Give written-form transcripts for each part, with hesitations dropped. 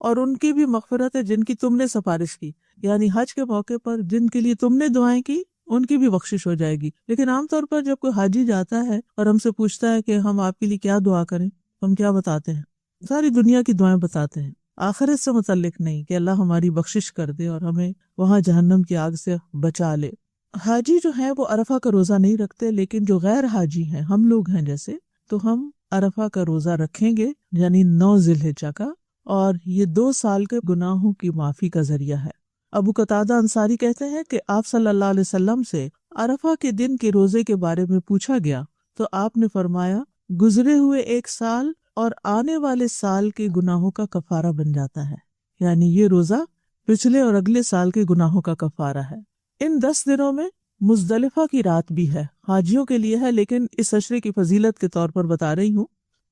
اور ان کی بھی مغفرت ہے جن کی تم نے سفارش کی، یعنی حج کے موقع پر جن کے لیے تم نے دعائیں کی ان کی بھی بخشش ہو جائے گی۔ لیکن عام طور پر جب کوئی حاجی جاتا ہے اور ہم سے پوچھتا ہے کہ ہم آپ کے لیے کیا دعا کریں، ہم کیا بتاتے ہیں؟ ساری دنیا کی دعائیں بتاتے ہیں، آخرت سے متعلق نہیں کہ اللہ ہماری بخشش کر دے اور ہمیں وہاں جہنم کی آگ سے بچا لے۔ حاجی جو ہیں وہ عرفہ کا روزہ نہیں رکھتے، لیکن جو غیر حاجی ہیں، ہم لوگ ہیں جیسے، تو ہم عرفہ کا روزہ رکھیں گے، یعنی 9 ذی الحجہ کا، اور یہ 2 سال کے گناہوں کی معافی کا ذریعہ ہے۔ ابو قتادہ انصاری کہتے ہیں کہ آپ صلی اللہ علیہ وسلم سے عرفہ کے دن کے روزے کے بارے میں پوچھا گیا تو آپ نے فرمایا گزرے ہوئے 1 سال اور آنے والے سال کے گناہوں کا کفارہ بن جاتا ہے، یعنی یہ روزہ پچھلے اور اگلے سال کے گناہوں کا کفارہ ہے۔ ان 10 دنوں میں مزدلفہ کی رات بھی ہے، حاجیوں کے لیے ہے لیکن اس عشرے کی فضیلت کے طور پر بتا رہی ہوں۔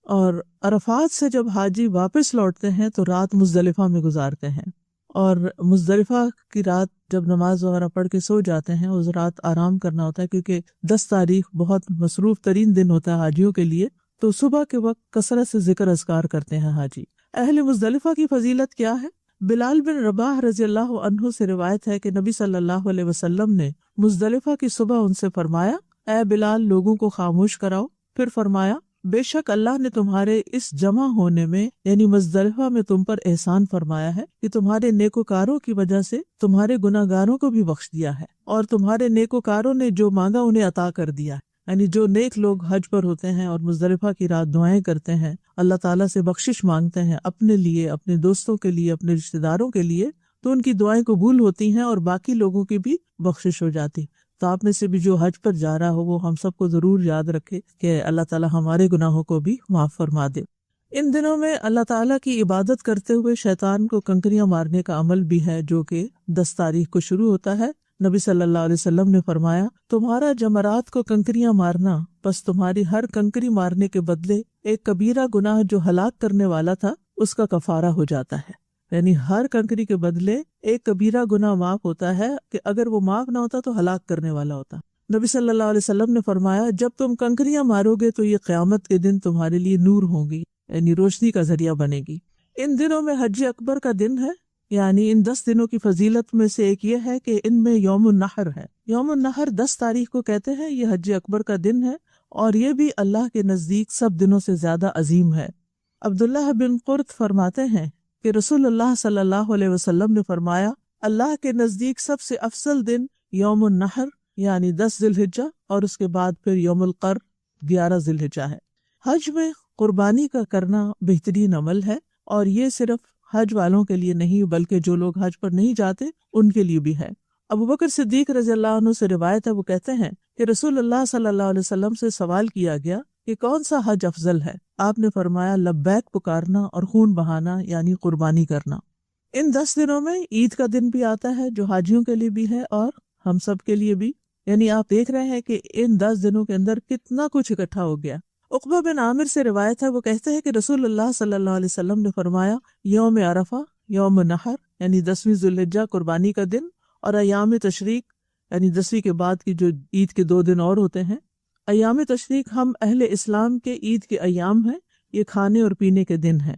اور عرفات سے جب حاجی واپس لوٹتے ہیں تو رات مزدلفہ میں گزارتے ہیں، اور مزدلفہ کی رات جب نماز وغیرہ پڑھ کے سو جاتے ہیں، اس رات آرام کرنا ہوتا ہے کیونکہ 10 تاریخ بہت مصروف ترین دن ہوتا ہے حاجیوں کے لیے، تو صبح کے وقت کثرت سے ذکر اذکار کرتے ہیں حاجی۔ اہل مزدلفہ کی فضیلت کیا ہے؟ بلال بن رباح رضی اللہ عنہ سے روایت ہے کہ نبی صلی اللہ علیہ وسلم نے مزدلفہ کی صبح ان سے فرمایا، اے بلال لوگوں کو خاموش کراؤ، پھر فرمایا بے شک اللہ نے تمہارے اس جمع ہونے میں یعنی مزدلفہ میں تم پر احسان فرمایا ہے کہ تمہارے نیکوکاروں کی وجہ سے تمہارے گناہگاروں کو بھی بخش دیا ہے، اور تمہارے نیکوکاروں نے جو مانگا انہیں عطا کر دیا ہے۔ یعنی جو نیک لوگ حج پر ہوتے ہیں اور مزدلفہ کی رات دعائیں کرتے ہیں، اللہ تعالیٰ سے بخشش مانگتے ہیں اپنے لیے، اپنے دوستوں کے لیے، اپنے رشتہ داروں کے لیے، تو ان کی دعائیں قبول ہوتی ہیں اور باقی لوگوں کی بھی بخشش ہو جاتی۔ تو آپ میں سے بھی جو حج پر جا رہا ہو وہ ہم سب کو ضرور یاد رکھے کہ اللہ تعالیٰ ہمارے گناہوں کو بھی معاف فرما دے۔ ان دنوں میں اللہ تعالیٰ کی عبادت کرتے ہوئے شیطان کو کنکریاں مارنے کا عمل بھی ہے جو کہ 10 تاریخ کو شروع ہوتا ہے۔ نبی صلی اللہ علیہ وسلم نے فرمایا تمہارا جمرات کو کنکریاں مارنا، پس تمہاری ہر کنکری مارنے کے بدلے ایک کبیرہ گناہ جو ہلاک کرنے والا تھا اس کا کفارہ ہو جاتا ہے۔ یعنی ہر کنکری کے بدلے ایک کبیرہ گناہ معاف ہوتا ہے کہ اگر وہ معاف نہ ہوتا تو ہلاک کرنے والا ہوتا۔ نبی صلی اللہ علیہ وسلم نے فرمایا جب تم کنکریاں مارو گے تو یہ قیامت کے دن تمہارے لیے نور ہوں گی، یعنی روشنی کا ذریعہ بنے گی۔ ان دنوں میں حج اکبر کا دن ہے، یعنی ان 10 دنوں کی فضیلت میں سے ایک یہ ہے کہ ان میں یوم النحر ہے۔ یوم النحر 10 تاریخ کو کہتے ہیں، یہ حج اکبر کا دن ہے اور یہ بھی اللہ کے نزدیک سب دنوں سے زیادہ عظیم ہے۔ عبداللہ بن قرط فرماتے ہیں کہ رسول اللہ صلی اللہ علیہ وسلم نے فرمایا اللہ کے نزدیک سب سے افضل دن یوم النحر یعنی 10 ذی الحجہ اور اس کے بعد پھر یوم القر 11 ذی الحجہ ہے۔ حج میں قربانی کا کرنا بہترین عمل ہے، اور یہ صرف حج والوں کے لیے نہیں بلکہ جو لوگ حج پر نہیں جاتے ان کے لیے بھی ہے۔ ابو بکر صدیق رضی اللہ عنہ سے روایت ہے، وہ کہتے ہیں کہ رسول اللہ صلی اللہ علیہ وسلم سے سوال کیا گیا کہ کون سا حج افضل ہے؟ آپ نے فرمایا لبیک پکارنا اور خون بہانا یعنی قربانی کرنا۔ ان 10 دنوں میں عید کا دن بھی آتا ہے جو حاجیوں کے لیے بھی ہے اور ہم سب کے لیے بھی، یعنی آپ دیکھ رہے ہیں کہ ان 10 دنوں کے اندر کتنا کچھ اکٹھا ہو گیا۔ عقبہ بن عامر سے روایت ہے، وہ کہتے ہیں کہ رسول اللہ صلی اللہ علیہ وسلم نے فرمایا یوم عرفہ، یوم نحر یعنی 10ویں ذی الحجہ قربانی کا دن، اور ایام تشریق یعنی 10ویں کے بعد کی جو عید کے 2 دن اور ہوتے ہیں۔ ایام تشریق ہم اہل اسلام کے عید کے ایام ہیں، یہ کھانے اور پینے کے دن ہیں۔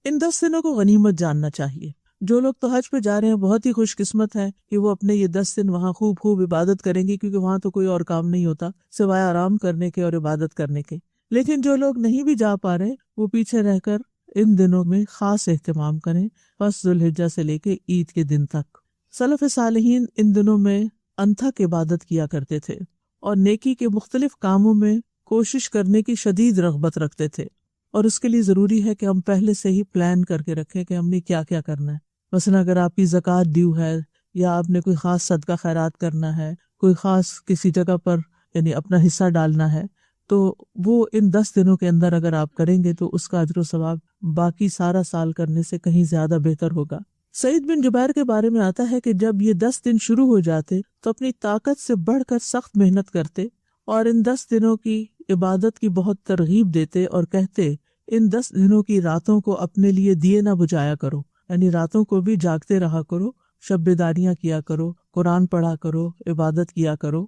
ان 10 دنوں کو غنیمت جاننا چاہیے۔ جو لوگ تو حج پہ جا رہے ہیں بہت ہی خوش قسمت ہیں کہ وہ اپنے یہ 10 دن وہاں خوب عبادت کریں گے، کیونکہ وہاں تو کوئی اور کام نہیں ہوتا سوائے آرام کرنے کے اور عبادت کرنے کے۔ لیکن جو لوگ نہیں بھی جا پا رہے وہ پیچھے رہ کر ان دنوں میں خاص اہتمام کریں، 1 ذی الحجہ سے لے کے عید کے دن تک۔ سلف صالحین ان دنوں میں انتھک عبادت کیا کرتے تھے اور نیکی کے مختلف کاموں میں کوشش کرنے کی شدید رغبت رکھتے تھے، اور اس کے لیے ضروری ہے کہ ہم پہلے سے ہی پلان کر کے رکھیں کہ ہم نے کیا کیا کرنا ہے۔ مثلا اگر آپ کی زکوٰۃ ڈیو ہے یا آپ نے کوئی خاص صدقہ خیرات کرنا ہے، کوئی خاص کسی جگہ پر یعنی اپنا حصہ ڈالنا ہے، تو وہ ان 10 دنوں کے اندر اگر آپ کریں گے تو اس کا اجر و ثواب باقی سارا سال کرنے سے کہیں زیادہ بہتر ہوگا۔ سعید بن جبیر کے بارے میں آتا ہے کہ جب یہ 10 دن شروع ہو جاتے تو اپنی طاقت سے بڑھ کر سخت محنت کرتے اور ان 10 دنوں کی عبادت کی بہت ترغیب دیتے اور کہتے ان 10 دنوں کی راتوں کو اپنے لیے دیے نہ بجھایا کرو، یعنی راتوں کو بھی جاگتے رہا کرو، شب بیداریاں کیا کرو، قرآن پڑھا کرو، عبادت کیا کرو۔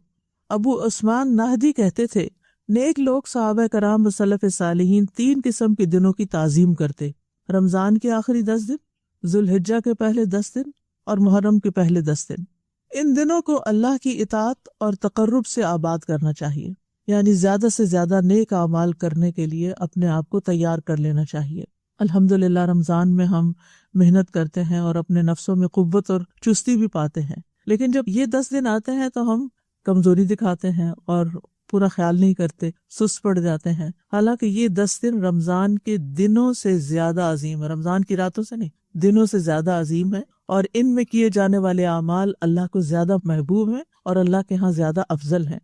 ابو عثمان نہدی کہتے تھے نیک لوگ صحابہ کرام و سلف صالحین 3 قسم کے دنوں کی تعظیم کرتے: رمضان کے آخری 10 دن، ذوالحجہ کے پہلے 10 دن اور محرم کے پہلے 10 دن، ان دنوں کو اللہ کی اطاعت اور تقرب سے آباد کرنا چاہیے، یعنی زیادہ سے زیادہ نیک اعمال کرنے کے لیے اپنے آپ کو تیار کر لینا چاہیے۔ الحمدللہ رمضان میں ہم محنت کرتے ہیں اور اپنے نفسوں میں قوت اور چستی بھی پاتے ہیں، لیکن جب یہ 10 دن آتے ہیں تو ہم کمزوری دکھاتے ہیں اور پورا خیال نہیں کرتے، سست پڑ جاتے ہیں، حالانکہ یہ 10 دن رمضان کے دنوں سے زیادہ عظیم ہے، رمضان کی راتوں سے نہیں، دنوں سے زیادہ عظیم ہے، اور ان میں کیے جانے والے اعمال اللہ کو زیادہ محبوب ہیں اور اللہ کے ہاں زیادہ افضل ہیں۔